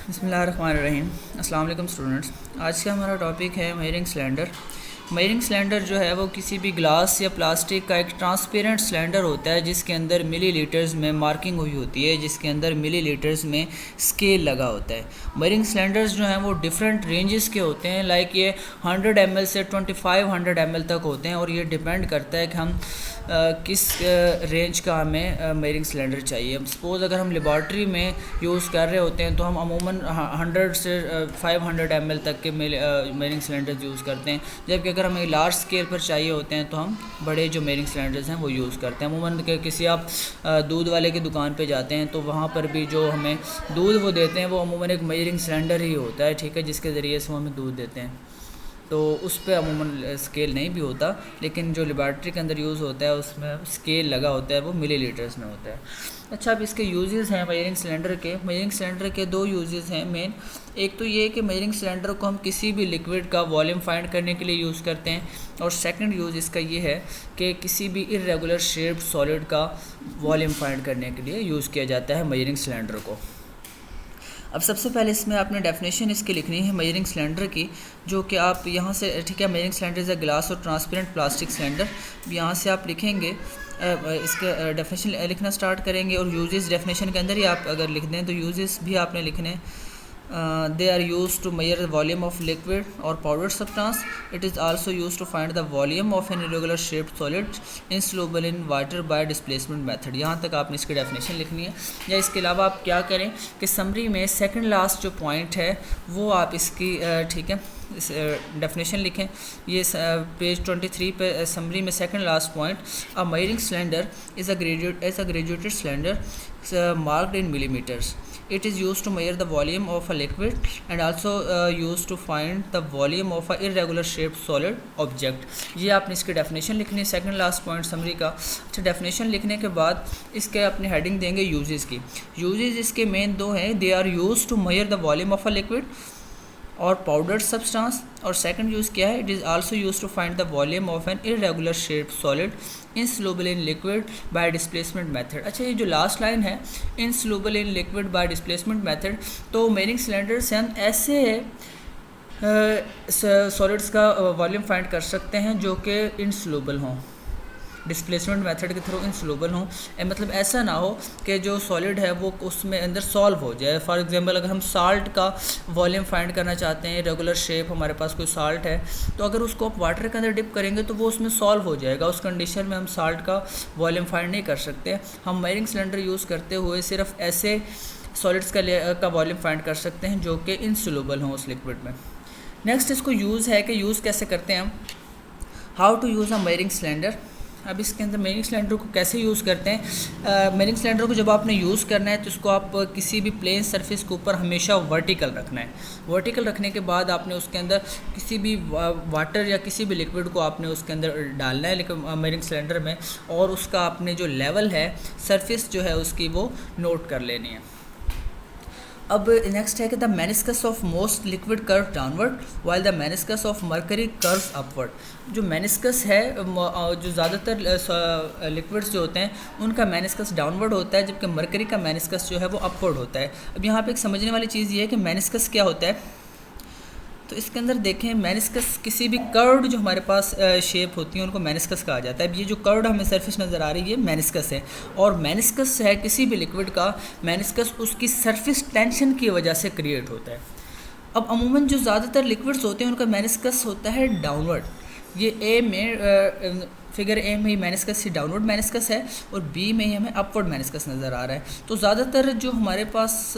बिस्मिल्लाहिर्रहमानिर्रहीम। अस्सलाम वालेकुम स्टूडेंट्स। आज का हमारा टॉपिक है मेजरिंग सिलेंडर। मेजरिंग सिलेंडर जो है वो किसी भी ग्लास या प्लास्टिक का एक ट्रांसपेरेंट सिलेंडर होता है जिसके अंदर मिलीलीटर्स में मार्किंग हुई होती है, जिसके अंदर मिलीलीटर्स में स्केल लगा होता है। मेजरिंग सिलेंडर्स जो हैं वो डिफरेंट रेंजेस के होते हैं, लाइक ये 100 ml से 2500 ml तक होते हैं और ये डिपेंड करता है कि हम किस रेंज का हमें मेजरिंग सिलेंडर चाहिए। सपोज़ अगर हम लेबॉर्ट्री में यूज़ कर रहे होते हैं तो हम अमूमन 100 से 500 ml तक के मेजरिंग सिलेंडर्स यूज़ करते हैं, जबकि अगर हमें लार्ज स्केल पर चाहिए होते हैं तो हम बड़े जो मेजरिंग सिलेंडर्स हैं वो यूज़ करते हैं। अमूमन किसी आप दूध वाले की दुकान पे जाते हैं तो वहाँ पर भी जो हमें दूध वो देते हैं वो अमूमन एक मेजरिंग सिलेंडर ही होता है, ठीक है, जिसके ज़रिए से वो हमें दूध देते हैं। तो उस पर अमूमन स्केल नहीं भी होता, लेकिन जो लेबॉर्ट्री के अंदर यूज़ होता है उसमें स्केल लगा होता है, वो मिलीलीटर्स में होता है। अच्छा, अब इसके यूजेस हैं मेजरिंग सिलेंडर के। मेजरिंग सिलेंडर के दो यूजेस हैं मेन। एक तो ये कि मेजरिंग सिलेंडर को हम किसी भी लिक्विड का वॉल्यूम फाइंड करने के लिए यूज़ करते हैं, और सेकंड यूज़ इसका ये है कि किसी भी इर्रेगुलर शेप्ड सॉलिड का वॉल्यूम फाइंड करने के लिए यूज़ किया जाता है मेजरिंग सिलेंडर को। अब सबसे पहले इसमें आपने डेफिनेशन इसकी लिखनी है मेजरिंग सिलेंडर की, जो कि आप यहाँ से, ठीक है, measuring cylinder is a glass और ट्रांसपेरेंट प्लास्टिक सिलेंडर। यहाँ से आप लिखेंगे, इसका डेफिनेशन लिखना स्टार्ट करेंगे, और यूजेस डेफिनेशन के अंदर ही आप अगर लिख दें तो यूजेस भी आपने लिखने। They are used to measure the volume of liquid or powdered substance. It is also used to find the volume of an irregular shaped solid insoluble in water by displacement method. यहाँ तक आपने इसकी definition लिखनी है। या इसके अलावा आप क्या करें कि समरी में सेकंड लास्ट जो पॉइंट है वो आप इसकी, ठीक है, इस डेफिनेशन लिखें। ये पेज 23 पे समरी में second last point, a measuring cylinder is a graduated cylinder marked in millimetres. It is used to measure the volume of a liquid and also used to find the volume of a irregular shaped solid object. ये आपने इसकी definition लिखनी है, second last point summary का। अच्छा, definition लिखने के बाद इसके अपने हेडिंग देंगे यूजेस की। यूजेस इसके मेन दो हैं, they are used to measure the volume of a liquid और पाउडर्ड सब्सटेंस, और सेकंड यूज़ क्या है, it is also use to find the volume of an irregular shaped solid insoluble in liquid by displacement method. अच्छा, ये जो last line है, insoluble in liquid by displacement method, तो measuring cylinder से हम ऐसे सॉलिड्स का वॉल्यूम फाइंड कर सकते हैं जो कि इनसोल्यूबल हों, डिस्प्लेसमेंट मेथड के थ्रू इनसोल्यूबल हों। मतलब ऐसा ना हो कि जो सॉलिड है वो उसमें अंदर सॉल्व हो जाए। फॉर एग्जांपल, अगर हम साल्ट का वॉल्यूम फाइंड करना चाहते हैं, रेगुलर शेप हमारे पास कोई साल्ट है, तो अगर उसको आप वाटर के अंदर डिप करेंगे तो वो उसमें सॉल्व हो जाएगा। उस कंडीशन में हम साल्ट का वॉल्यूम फाइंड नहीं कर सकते। हम मेजरिंग सिलेंडर यूज़ करते हुए सिर्फ ऐसे सॉलिड्स का वॉल्यूम फाइंड कर सकते हैं जो कि इनसोल्यूबल हों उस लिक्विड में। नेक्स्ट इसको यूज़ है कि यूज़ कैसे करते हैं हम, how to use a measuring cylinder. अब इसके अंदर मेजरिंग सिलेंडर को कैसे यूज़ करते हैं। मेजरिंग सिलेंडर को जब आपने यूज़ करना है तो उसको आप किसी भी प्लेन सरफेस के ऊपर हमेशा वर्टिकल रखना है। वर्टिकल रखने के बाद आपने उसके अंदर किसी भी वाटर या किसी भी लिक्विड को आपने उसके अंदर डालना है मेजरिंग सिलेंडर में, और उसका आपने जो लेवल है, सरफेस जो है उसकी, वो नोट कर लेनी है। अब नेक्स्ट है कि the meniscus of most liquid curve downward while the meniscus of mercury curves upward. जो मेनिस्कस है, जो ज़्यादातर लिक्विड्स जो होते हैं उनका मेनिस्कस डाउनवर्ड होता है, जबकि मरकरी का मेनिस्कस जो है वो अपवर्ड होता है। अब यहाँ पे एक समझने वाली चीज़ ये है कि मेनिस्कस क्या होता है। तो इसके अंदर देखें, मेनिस्कस किसी भी कर्व्ड जो हमारे पास शेप होती है उनको मेनिस्कस कहा जाता है। अब ये जो कर्व्ड हमें सरफेस नज़र आ रही है, मेनिस्कस है, और मेनिस्कस है किसी भी लिक्विड का, मेनिस्कस उसकी सरफेस टेंशन की वजह से क्रिएट होता है। अब अमूमन जो ज़्यादातर लिक्विड्स होते हैं उनका मेनिस्कस होता है डाउनवर्ड। ये ए में फिगर ए में ही मेनिस्कस ही डाउनवर्ड मेनिस्कस है, और बी में ही हमें अपवर्ड मेनिस्कस नज़र आ रहा है। तो ज़्यादातर जो हमारे पास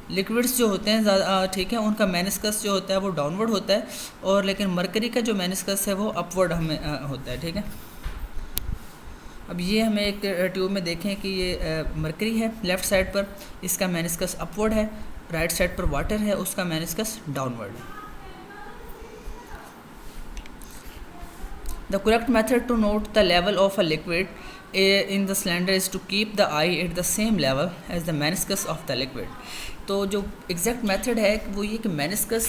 लिक्विड्स जो होते हैं, ठीक है, उनका मेनिस्कस जो होता है वो डाउनवर्ड होता है, और लेकिन मरकरी का जो मेनिस्कस है वो अपवर्ड हमें होता है, ठीक है। अब ये हमें एक ट्यूब में देखें कि ये मरकरी है लेफ़्ट साइड पर, इसका मेनिस्कस अपवर्ड है, राइट साइड पर वाटर है, उसका मेनिस्कस डाउनवर्ड है। The correct method to note the level of a liquid in the cylinder is to keep the eye at the same level as the meniscus of the liquid. तो जो exact method है वो ये कि meniscus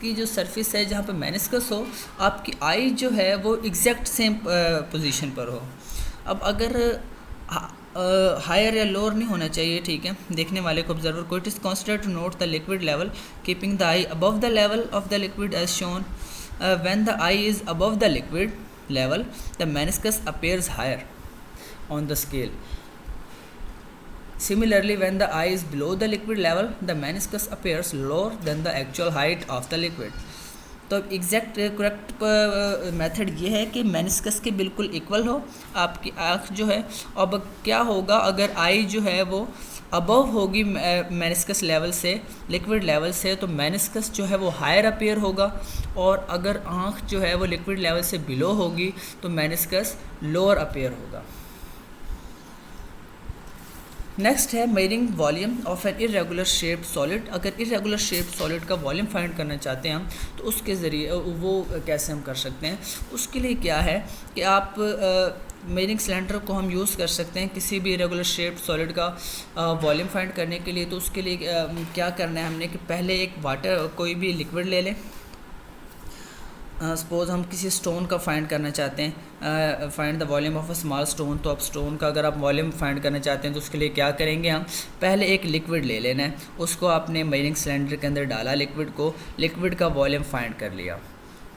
की जो surface है जहाँ पे मेनिस्कस हो, आपकी आई जो है वो एग्जैक्ट सेम पोजीशन पर हो। अब अगर हायर या लोअर नहीं होना चाहिए, ठीक है, देखने वाले को ऑब्जर्वर को। It is considered to note the liquid level keeping the eye above the level of the liquid as shown. When the eye is above the liquid level the meniscus appears higher on the scale. Similarly, when the eye is below the liquid level the meniscus appears lower than the actual height of the liquid. तो अब exact correct method ये है कि meniscus के बिल्कुल equal हो आपकी आँख जो है। अब क्या होगा अगर आई जो है वो अबव होगी मेनिस्कस लेवल से, लिक्विड लेवल से, तो मेनिस्कस जो है वो हायर अपीयर होगा, और अगर आँख जो है वो लिक्विड लेवल से बिलो होगी तो मेनिस्कस लोअर अपीयर होगा। नेक्स्ट है measuring volume of an irregular shaped solid. अगर इरेगुलर शेप्ड सॉलिड का वॉल्यूम फाइंड करना चाहते हैं हम तो उसके ज़रिए वो कैसे हम कर सकते हैं, उसके लिए क्या है कि आप मेजरिंग सिलेंडर को हम यूज़ कर सकते हैं किसी भी इरेगुलर शेप्ड सॉलिड का वॉल्यूम फाइंड करने के लिए। तो उसके लिए क्या करना है हमने कि पहले एक वाटर कोई भी लिक्विड ले लें। सपोज़ हम किसी स्टोन का फाइंड करना चाहते हैं, find the volume of a small stone. तो अब स्टोन का अगर आप वॉल्यूम फाइंड करना चाहते हैं तो उसके लिए क्या करेंगे, हम पहले एक लिक्विड ले लेना है, उसको आपने मेजरिंग सिलेंडर के अंदर डाला लिक्विड को, लिक्विड का वॉल्यूम फाइंड कर लिया।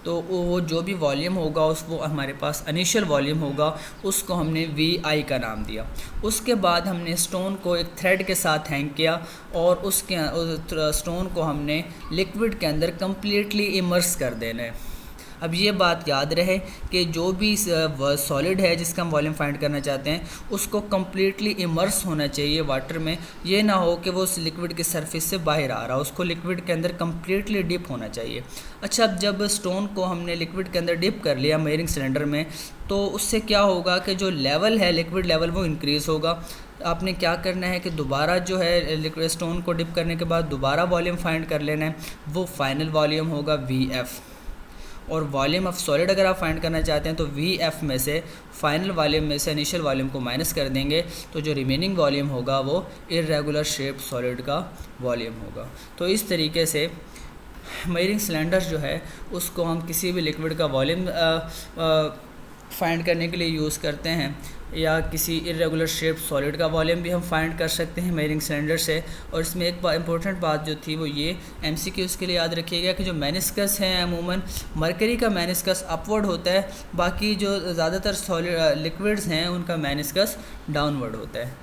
तो वो जो भी वॉल्यूम होगा वो हमारे पास इनिशियल वॉल्यूम होगा, उसको हमने VI का नाम दिया। उसके बाद हमने स्टोन को एक थ्रेड के साथ हैंग किया और उसके स्टोन को हमने लिक्विड के अंदर कम्प्लीटली इमर्स कर देना है। अब ये बात याद रहे कि जो भी सॉलिड है जिसका हम वॉल्यूम फाइंड करना चाहते हैं उसको कम्प्लीटली इमर्स होना चाहिए वाटर में। ये ना हो कि वो उस लिक्विड की सरफेस से बाहर आ रहा, उसको लिक्विड के अंदर कम्प्लीटली डिप होना चाहिए। अच्छा, अब जब स्टोन को हमने लिक्विड के अंदर डिप कर लिया मेजरिंग सिलेंडर में, तो उससे क्या होगा कि जो लेवल है लिक्विड लेवल वो इंक्रीज़ होगा। आपने क्या करना है कि दोबारा जो है लिक्विड स्टोन को डिप करने के बाद दोबारा वॉल्यूम फाइंड कर लेना है, वो फाइनल वॉल्यूम होगा VF। और वॉल्यूम ऑफ सॉलिड अगर आप फाइंड करना चाहते हैं तो VF में से फाइनल वॉल्यूम में से इनिशियल वॉल्यूम को माइनस कर देंगे, तो जो रिमेनिंग वॉल्यूम होगा वो इरेगुलर शेप्ड सॉलिड का वॉल्यूम होगा। तो इस तरीके से मेजरिंग सिलेंडर जो है उसको हम किसी भी लिक्विड का वॉल्यूम फाइंड करने के लिए यूज़ करते हैं, या किसी इरेगुलर शेप सॉलिड का वॉल्यूम भी हम फाइंड कर सकते हैं मेजरिंग सिलेंडर से। और इसमें एक इंपॉर्टेंट बात जो थी वो ये MCQ के लिए याद रखिएगा कि जो मेनिस्कस हैं अमूमन मरकरी का मेनिस्कस अपवर्ड होता है, बाकी जो ज़्यादातर सॉलिड लिक्विड्स हैं उनका मेनिस्कस डाउनवर्ड होता है।